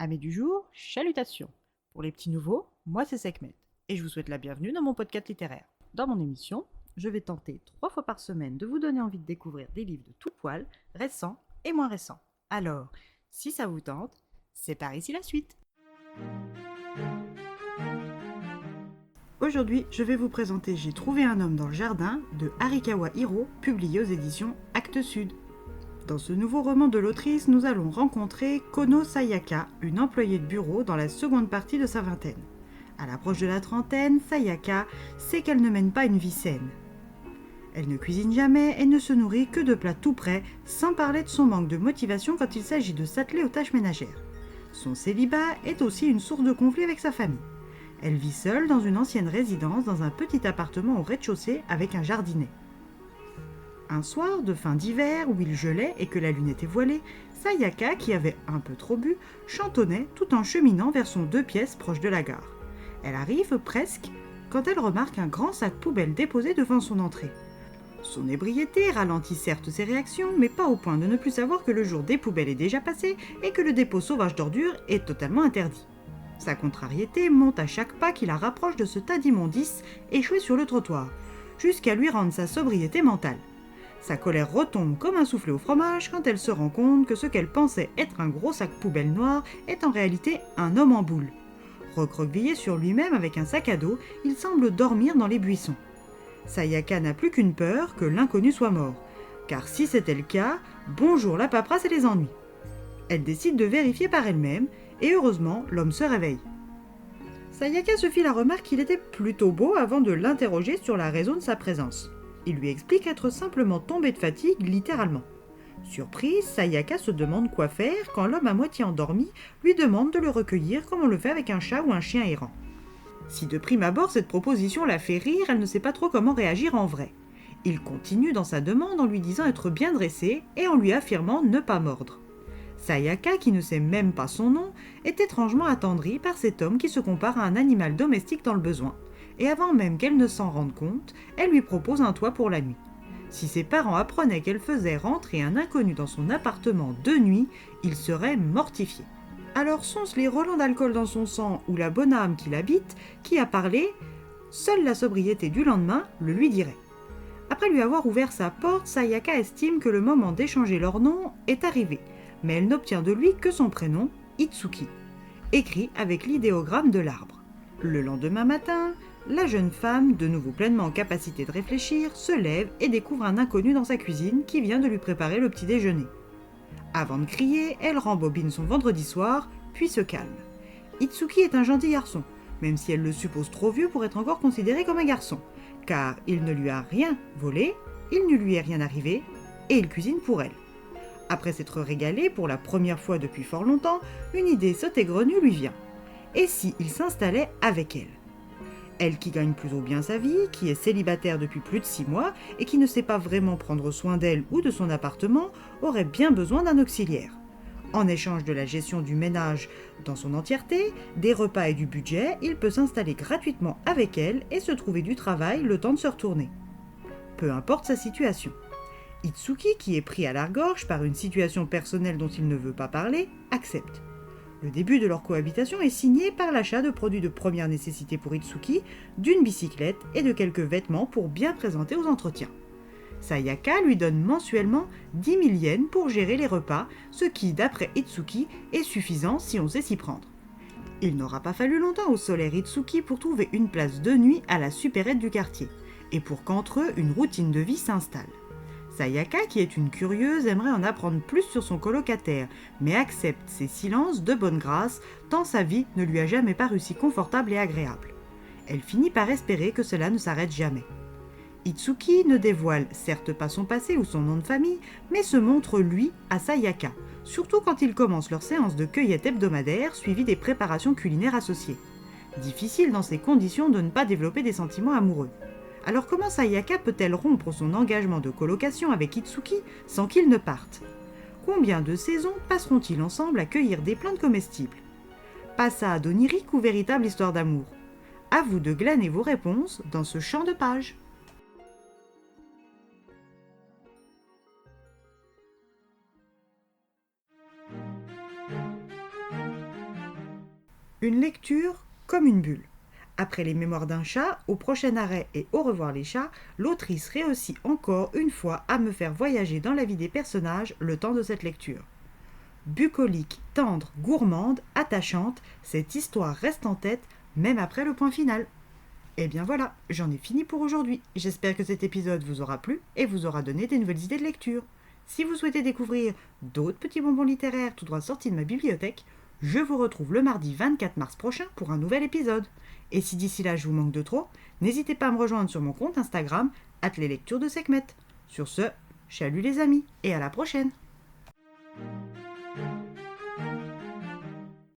Amis du jour, chalutations. Pour les petits nouveaux, moi c'est Sekhmet et je vous souhaite la bienvenue dans mon podcast littéraire. Dans mon émission, je vais tenter 3 fois par semaine de vous donner envie de découvrir des livres de tout poil, récents et moins récents. Alors, si ça vous tente, c'est par ici la suite. Aujourd'hui, je vais vous présenter J'ai trouvé un homme dans le jardin de Arikawa Hiro, publié aux éditions Actes Sud. Dans ce nouveau roman de l'autrice, nous allons rencontrer Kono Sayaka, une employée de bureau dans la seconde partie de sa vingtaine. À l'approche de la trentaine, Sayaka sait qu'elle ne mène pas une vie saine. Elle ne cuisine jamais et ne se nourrit que de plats tout prêts, sans parler de son manque de motivation quand il s'agit de s'atteler aux tâches ménagères. Son célibat est aussi une source de conflit avec sa famille. Elle vit seule dans une ancienne résidence dans un petit appartement au rez-de-chaussée avec un jardinet. Un soir de fin d'hiver où il gelait et que la lune était voilée, Sayaka, qui avait un peu trop bu, chantonnait tout en cheminant vers son 2 pièces proche de la gare. Elle arrive presque quand elle remarque un grand sac poubelle déposé devant son entrée. Son ébriété ralentit certes ses réactions, mais pas au point de ne plus savoir que le jour des poubelles est déjà passé et que le dépôt sauvage d'ordures est totalement interdit. Sa contrariété monte à chaque pas qui la rapproche de ce tas d'immondices échoué sur le trottoir, jusqu'à lui rendre sa sobriété mentale. Sa colère retombe comme un soufflé au fromage quand elle se rend compte que ce qu'elle pensait être un gros sac poubelle noir est en réalité un homme en boule. Recroquevillé sur lui-même avec un sac à dos, il semble dormir dans les buissons. Sayaka n'a plus qu'une peur, que l'inconnu soit mort. Car si c'était le cas, bonjour la paperasse et les ennuis. Elle décide de vérifier par elle-même, et heureusement, l'homme se réveille. Sayaka se fit la remarque qu'il était plutôt beau avant de l'interroger sur la raison de sa présence. Il lui explique être simplement tombé de fatigue, littéralement. Surprise, Sayaka se demande quoi faire quand l'homme à moitié endormi lui demande de le recueillir comme on le fait avec un chat ou un chien errant. Si de prime abord cette proposition la fait rire, elle ne sait pas trop comment réagir en vrai. Il continue dans sa demande en lui disant être bien dressé et en lui affirmant ne pas mordre. Sayaka, qui ne sait même pas son nom, est étrangement attendrie par cet homme qui se compare à un animal domestique dans le besoin. Et avant même qu'elle ne s'en rende compte, elle lui propose un toit pour la nuit. Si ses parents apprenaient qu'elle faisait rentrer un inconnu dans son appartement de nuit, ils seraient mortifiés. Alors sont-ce les relents d'alcool dans son sang ou la bonne âme qui l'habite qui a parlé? Seule la sobriété du lendemain le lui dirait. Après lui avoir ouvert sa porte, Sayaka estime que le moment d'échanger leurs noms est arrivé, mais elle n'obtient de lui que son prénom, Itsuki, écrit avec l'idéogramme de l'arbre. Le lendemain matin, la jeune femme, de nouveau pleinement en capacité de réfléchir, se lève et découvre un inconnu dans sa cuisine qui vient de lui préparer le petit déjeuner. Avant de crier, elle rembobine son vendredi soir, puis se calme. Itsuki est un gentil garçon, même si elle le suppose trop vieux pour être encore considéré comme un garçon, car il ne lui a rien volé, il ne lui est rien arrivé, et il cuisine pour elle. Après s'être régalé pour la première fois depuis fort longtemps, une idée sautégrenue lui vient. Et si il s'installait avec elle? Elle qui gagne plutôt bien sa vie, qui est célibataire depuis plus de 6 mois et qui ne sait pas vraiment prendre soin d'elle ou de son appartement, aurait bien besoin d'un auxiliaire. En échange de la gestion du ménage dans son entièreté, des repas et du budget, il peut s'installer gratuitement avec elle et se trouver du travail le temps de se retourner. Peu importe sa situation. Itsuki, qui est pris à la gorge par une situation personnelle dont il ne veut pas parler, accepte. Le début de leur cohabitation est signé par l'achat de produits de première nécessité pour Itsuki, d'une bicyclette et de quelques vêtements pour bien présenter aux entretiens. Sayaka lui donne mensuellement 10 000 yens pour gérer les repas, ce qui, d'après Itsuki, est suffisant si on sait s'y prendre. Il n'aura pas fallu longtemps au solaire Itsuki pour trouver une place de nuit à la supérette du quartier, et pour qu'entre eux une routine de vie s'installe. Sayaka, qui est une curieuse, aimerait en apprendre plus sur son colocataire, mais accepte ses silences de bonne grâce, tant sa vie ne lui a jamais paru si confortable et agréable. Elle finit par espérer que cela ne s'arrête jamais. Itsuki ne dévoile certes pas son passé ou son nom de famille, mais se montre lui à Sayaka, surtout quand ils commencent leur séance de cueillette hebdomadaire suivie des préparations culinaires associées. Difficile dans ces conditions de ne pas développer des sentiments amoureux. Alors comment Sayaka peut-elle rompre son engagement de colocation avec Itsuki sans qu'ils ne partent? Combien de saisons passeront-ils ensemble à cueillir des plantes comestibles? Passade onirique ou véritable histoire d'amour? À vous de glaner vos réponses dans ce champ de pages. Une lecture comme une bulle. Après les mémoires d'un chat, au prochain arrêt et au revoir les chats, l'autrice réussit encore une fois à me faire voyager dans la vie des personnages le temps de cette lecture. Bucolique, tendre, gourmande, attachante, cette histoire reste en tête même après le point final. Et bien voilà, j'en ai fini pour aujourd'hui. J'espère que cet épisode vous aura plu et vous aura donné des nouvelles idées de lecture. Si vous souhaitez découvrir d'autres petits bonbons littéraires tout droit sortis de ma bibliothèque, je vous retrouve le mardi 24 mars prochain pour un nouvel épisode. Et si d'ici là je vous manque de trop, n'hésitez pas à me rejoindre sur mon compte Instagram, @leslecturesdeSekhmet. Sur ce, chalut les amis et à la prochaine.